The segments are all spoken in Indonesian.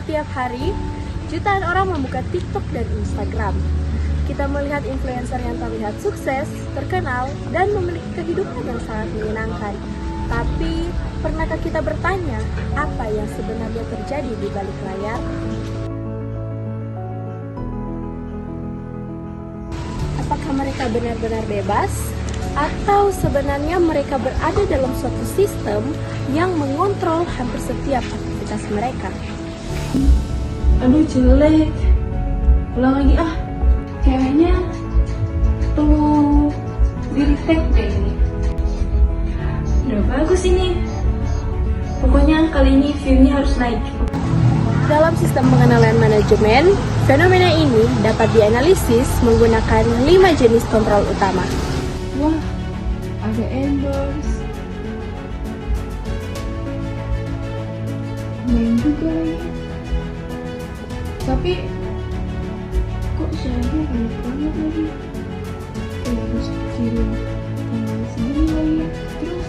Setiap hari, jutaan orang membuka TikTok dan Instagram. Kita melihat influencer yang terlihat sukses, terkenal, dan memiliki kehidupan yang sangat menyenangkan. Tapi, pernahkah kita bertanya apa yang sebenarnya terjadi di balik layar? Apakah mereka benar-benar bebas? Atau sebenarnya mereka berada dalam suatu sistem yang mengontrol hampir setiap aktivitas mereka? Aduh jelek, ulang lagi ah. Kayaknya perlu di-retake deh ini. Udah bagus ini. Pokoknya kali ini view-nya harus naik. Dalam sistem pengenalan manajemen, fenomena ini dapat dianalisis menggunakan 5 jenis kontrol utama. Wah, ada endorse. Main juga lagi. Tapi kok syaratnya banyak banget lagi. Kayak harus kirim tanggal sendiri lagi. Terus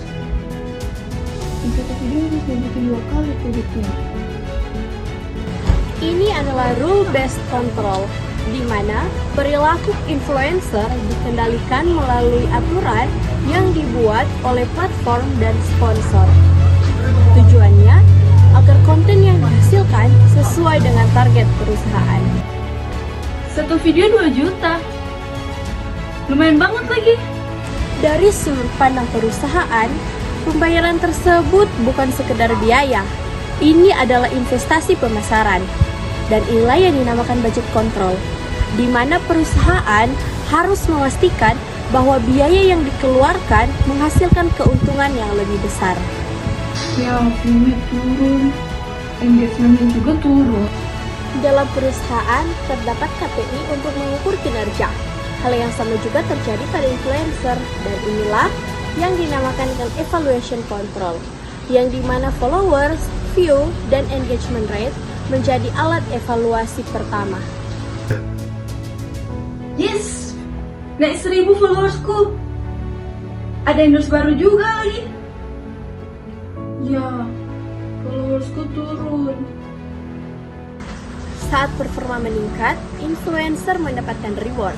satu video harus dibikin 2 kali produknya. Ini adalah rule-based control, di mana perilaku influencer dikendalikan melalui aturan yang dibuat oleh platform dan sponsor. Tujuannya agar konten yang dihasilkan sesuai dengan target perusahaan. Satu video 2 juta. Lumayan banget lagi. Dari sudut pandang perusahaan, pembayaran tersebut bukan sekedar biaya. Ini adalah investasi pemasaran. Dan inilah yang dinamakan budget control, di mana perusahaan harus memastikan bahwa biaya yang dikeluarkan menghasilkan keuntungan yang lebih besar. Ya, view-nya turun, engagementnya juga turun. Dalam perusahaan terdapat KPI untuk mengukur kinerja. Hal yang sama juga terjadi pada influencer, dan inilah yang dinamakan dengan evaluation control, yang dimana followers, view, dan engagement rate menjadi alat evaluasi pertama. Yes, naik 1000 followersku. Ada endorse baru juga lagi. Ya, followersku turun. Saat performa meningkat, influencer mendapatkan reward.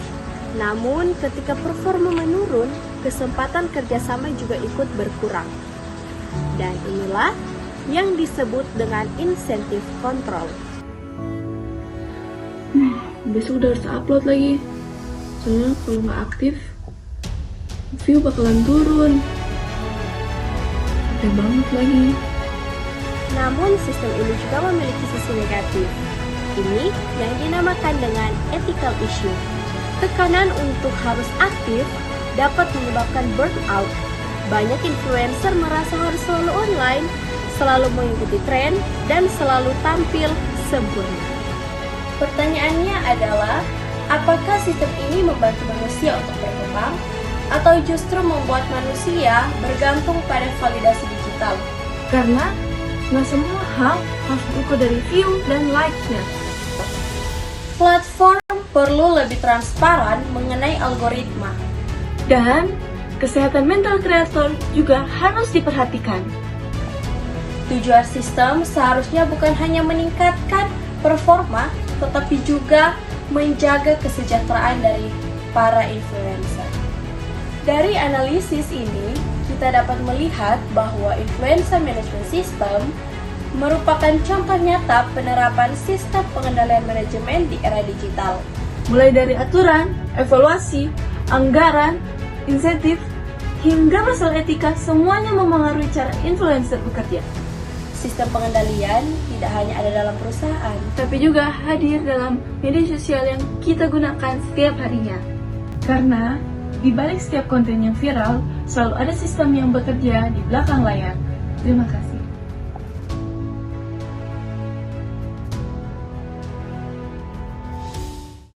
Namun, ketika performa menurun, kesempatan kerjasama juga ikut berkurang. Dan inilah yang disebut dengan insentif kontrol. Besok udah harus upload lagi. Soalnya kalau nggak aktif, view bakalan turun. Capek banget lagi. Namun, sistem ini juga memiliki sisi negatif. Ini yang dinamakan dengan ethical issue. Tekanan untuk harus aktif dapat menyebabkan burnout. Banyak influencer merasa harus selalu online, selalu mengikuti tren, dan selalu tampil sempurna. Pertanyaannya adalah, apakah sistem ini membantu manusia untuk berkembang, atau justru membuat manusia bergantung pada validasi digital? Karena nggak semua hal harus diukur dari view dan like-nya. Platform perlu lebih transparan mengenai algoritma. Dan kesehatan mental kreator juga harus diperhatikan. Tujuan sistem seharusnya bukan hanya meningkatkan performa, tetapi juga menjaga kesejahteraan dari para influencer. Dari analisis ini, kita dapat melihat bahwa influencer management system merupakan contoh nyata penerapan sistem pengendalian manajemen di era digital. Mulai dari aturan, evaluasi, anggaran, insentif, hingga masalah etika, semuanya memengaruhi cara influencer bekerja. Sistem pengendalian tidak hanya ada dalam perusahaan, Tapi juga hadir dalam media sosial yang kita gunakan setiap harinya. Karena di balik setiap konten yang viral, selalu ada sistem yang bekerja di belakang layar. Terima kasih.